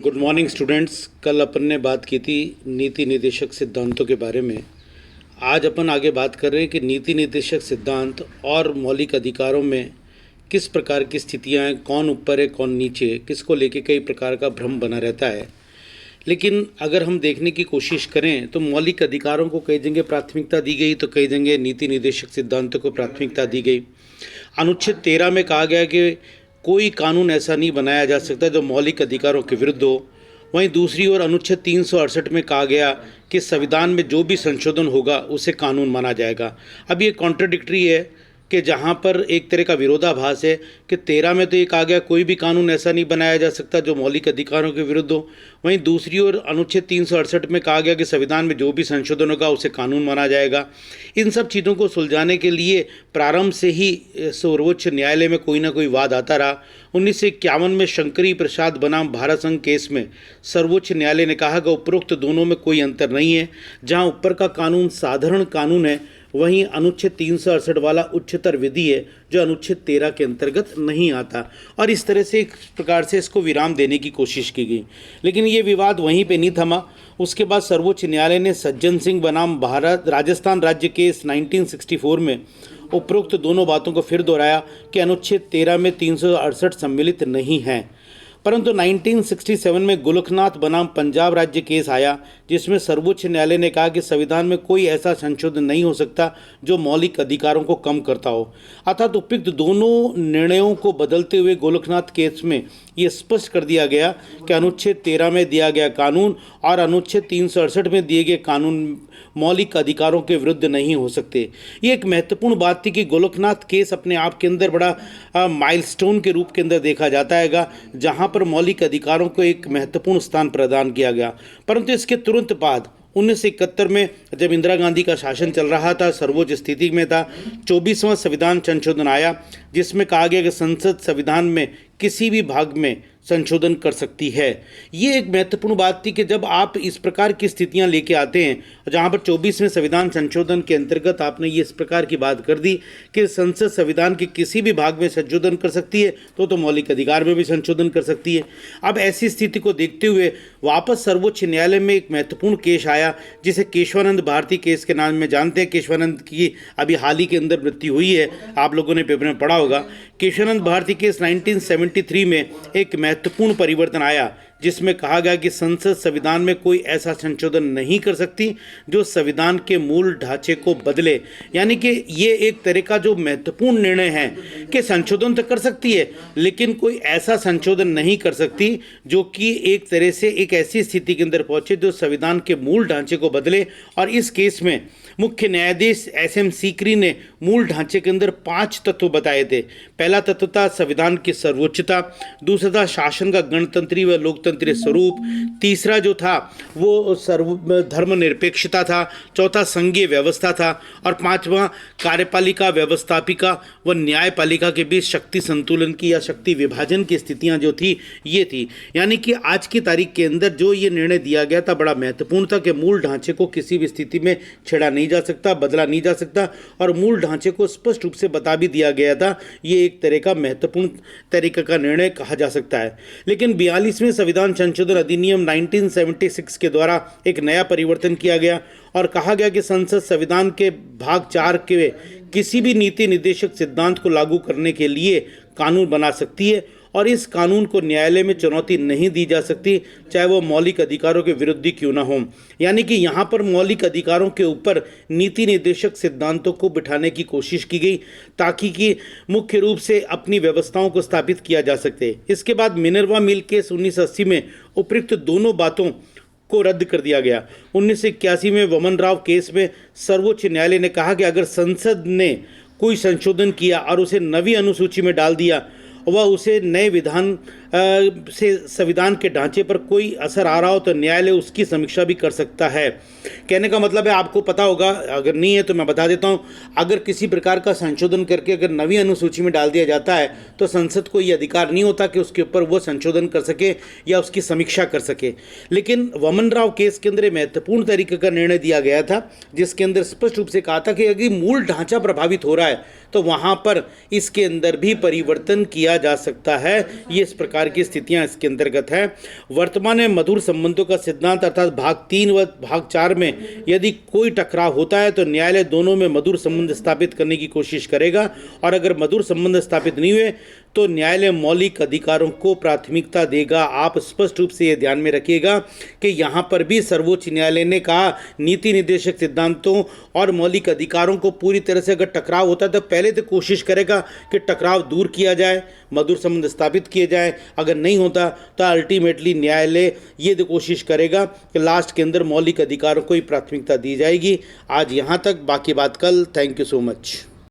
Good morning students. कल अपन ने बात की थी नीति निर्देशक सिद्धांतों के बारे में। आज अपन आगे बात कर रहे हैं कि नीति निर्देशक सिद्धांत और मौलिक अधिकारों में किस प्रकार की स्थितियां हैं, कौन ऊपर है कौन नीचे, किसको लेके कई प्रकार का भ्रम बना रहता है। लेकिन अगर हम देखने की कोशिश करें तो मौलिक अधिकारों को कई जगह प्राथमिकता दी गई तो कई जगह नीति निर्देशक सिद्धांतों को प्राथमिकता दी गई। अनुच्छेद 13 में कहा गया कि कोई कानून ऐसा नहीं बनाया जा सकता जो मौलिक अधिकारों के विरुद्ध हो। वहीं दूसरी ओर अनुच्छेद 368 में कहा गया कि संविधान में जो भी संशोधन होगा उसे कानून माना जाएगा। अब ये कॉन्ट्रडिक्टरी है कि जहाँ पर एक तरह का विरोधाभास है कि 13 में तो ये कहा गया कोई भी कानून ऐसा नहीं बनाया जा सकता जो मौलिक अधिकारों के विरुद्ध हो, वहीं दूसरी ओर अनुच्छेद 368 में कहा गया कि संविधान में जो भी संशोधन होगा उसे कानून माना जाएगा। इन सब चीज़ों को सुलझाने के लिए प्रारंभ से ही सर्वोच्च न्यायालय में कोई ना कोई वाद आता रहा। 1951 में शंकरी प्रसाद बनाम भारत संघ केस में सर्वोच्च न्यायालय ने कहा कि उपरोक्त दोनों में कोई अंतर नहीं है। जहाँ ऊपर का कानून साधारण कानून है, वहीं अनुच्छेद 368 वाला उच्चतर विधि है जो अनुच्छेद 13 के अंतर्गत नहीं आता। और इस तरह से एक प्रकार से इसको विराम देने की कोशिश की गई। लेकिन ये विवाद वहीं पे नहीं थमा। उसके बाद सर्वोच्च न्यायालय ने सज्जन सिंह बनाम राजस्थान राज्य केस 1964 में उपरोक्त दोनों बातों को फिर दोहराया कि अनुच्छेद 13 में 368 सम्मिलित नहीं है। परंतु 1967 में गोलखनाथ बनाम पंजाब राज्य केस आया जिसमें सर्वोच्च न्यायालय ने कहा कि संविधान में कोई ऐसा संशोधन नहीं हो सकता जो मौलिक अधिकारों को कम करता हो। अर्थात उपयुक्त दोनों निर्णयों को बदलते हुए गोलखनाथ केस में ये स्पष्ट कर दिया गया कि अनुच्छेद 13 में दिया गया कानून और अनुच्छेद 368 में दिए गए कानून मौलिक अधिकारों के विरुद्ध नहीं हो सकते। ये एक महत्वपूर्ण बात थी कि गोलखनाथ केस अपने आप के अंदर बड़ा माइलस्टोन के रूप के अंदर देखा जाता है, जहाँ पर मौलिक अधिकारों को एक महत्वपूर्ण स्थान प्रदान किया गया। परंतु इसके तुरंत बाद 1971 में जब इंदिरा गांधी का शासन चल रहा था, सर्वोच्च स्थिति में था, 24वां संविधान संशोधन आया जिसमें कहा गया कि संसद संविधान में किसी भी भाग में संशोधन कर सकती है। ये एक महत्वपूर्ण बात थी कि जब आप इस प्रकार की स्थितियां लेके आते हैं जहां पर 24वें संविधान संशोधन के अंतर्गत आपने ये इस प्रकार की बात कर दी कि संसद संविधान के किसी भी भाग में संशोधन कर सकती है तो मौलिक अधिकार में भी संशोधन कर सकती है। अब ऐसी स्थिति को देखते हुए वापस सर्वोच्च न्यायालय में एक महत्वपूर्ण केस आया जिसे केशवानंद भारती केस के नाम में जानते हैं। केशवानंद की अभी हाल ही के अंदर मृत्यु हुई है, आप लोगों ने पेपर में पढ़ा होगा। केशवानंद भारती केस 1973 में एक महत्वपूर्ण परिवर्तन आया जिसमें कहा गया कि संसद संविधान में कोई ऐसा संशोधन नहीं कर सकती जो संविधान के मूल ढांचे को बदले। यानी कि ये एक तरह का जो महत्वपूर्ण निर्णय है कि संशोधन तो कर सकती है लेकिन कोई ऐसा संशोधन नहीं कर सकती जो कि एक तरह से एक ऐसी स्थिति के अंदर पहुंचे जो संविधान के मूल ढांचे को बदले। और इस केस में मुख्य न्यायाधीश SM सीकरी ने मूल ढांचे के अंदर 5 तत्व बताए थे। पहला तत्व था संविधान की सर्वोच्चता, दूसरा था शासन का गणतंत्री व लोकतंत्री स्वरूप, तीसरा जो था वो धर्मनिरपेक्षता था, चौथा संघीय व्यवस्था था और पांचवा कार्यपालिका, व्यवस्थापिका व न्यायपालिका के बीच शक्ति संतुलन की या शक्ति विभाजन की स्थितियां जो थी ये थी। यानी कि आज की तारीख के अंदर जो ये निर्णय दिया गया था बड़ा महत्वपूर्ण था कि मूल ढांचे को किसी भी स्थिति में छेड़ा नहीं जा सकता, बदला नहीं जा सकता और मूल ढांचे को स्पष्ट रूप से बता भी दिया गया था। ये एक तरह का महत्वपूर्ण तरीके का निर्णय कहा जा सकता है। लेकिन 42वें संविधान संशोधन अधिनियम 1976 के द्वारा एक नया परिवर्तन किया गया और कहा गया कि संसद संविधान के भाग 4 के किसी भी नीति निर्देशक सिद्धांत को लागू करने के लिए कानून बना सकती है और इस कानून को न्यायालय में चुनौती नहीं दी जा सकती, चाहे वो मौलिक अधिकारों के विरुद्ध क्यों ना हो। यानी कि यहाँ पर मौलिक अधिकारों के ऊपर नीति निर्देशक सिद्धांतों को बिठाने की कोशिश की गई ताकि कि मुख्य रूप से अपनी व्यवस्थाओं को स्थापित किया जा सके। इसके बाद मिनर्वा मिल केस 1980 में उपयुक्त दोनों बातों को रद्द कर दिया गया। 1981 में वमन राव केस में सर्वोच्च न्यायालय ने कहा कि अगर संसद ने कोई संशोधन किया और उसे नवी अनुसूची में डाल दिया वह उसे नए विधान से संविधान के ढांचे पर कोई असर आ रहा हो तो न्यायालय उसकी समीक्षा भी कर सकता है। कहने का मतलब है, आपको पता होगा, अगर नहीं है तो मैं बता देता हूँ, अगर किसी प्रकार का संशोधन करके अगर नवी अनुसूची में डाल दिया जाता है तो संसद को ये अधिकार नहीं होता कि उसके ऊपर वो संशोधन कर सके या उसकी समीक्षा कर सके। लेकिन वमन राव केस के अंदर महत्वपूर्ण तरीके का निर्णय दिया गया था जिसके अंदर स्पष्ट रूप से कहा था कि अगर मूल ढांचा प्रभावित हो रहा है तो वहाँ पर इसके अंदर भी परिवर्तन किया किया जा सकता है। ये इस प्रकार की स्थितियां इसके अंतर्गत है। वर्तमान में मधुर संबंधों का सिद्धांत अर्थात भाग 3 व भाग 4 में यदि कोई टकराव होता है तो न्यायालय दोनों में मधुर संबंध स्थापित करने की कोशिश करेगा, और अगर मधुर संबंध स्थापित नहीं हुए तो न्यायालय मौलिक अधिकारों को प्राथमिकता देगा। आप स्पष्ट रूप से ये ध्यान में रखिएगा कि यहाँ पर भी सर्वोच्च न्यायालय ने कहा नीति निर्देशक सिद्धांतों और मौलिक अधिकारों को पूरी तरह से अगर टकराव होता है तो पहले तो कोशिश करेगा कि टकराव दूर किया जाए, मधुर संबंध स्थापित किए जाए। अगर नहीं होता तो अल्टीमेटली न्यायालय ये तो कोशिश करेगा कि लास्ट के अंदर मौलिक अधिकारों को ही प्राथमिकता दी जाएगी। आज यहाँ तक, बाकी बात कल। Thank you so much.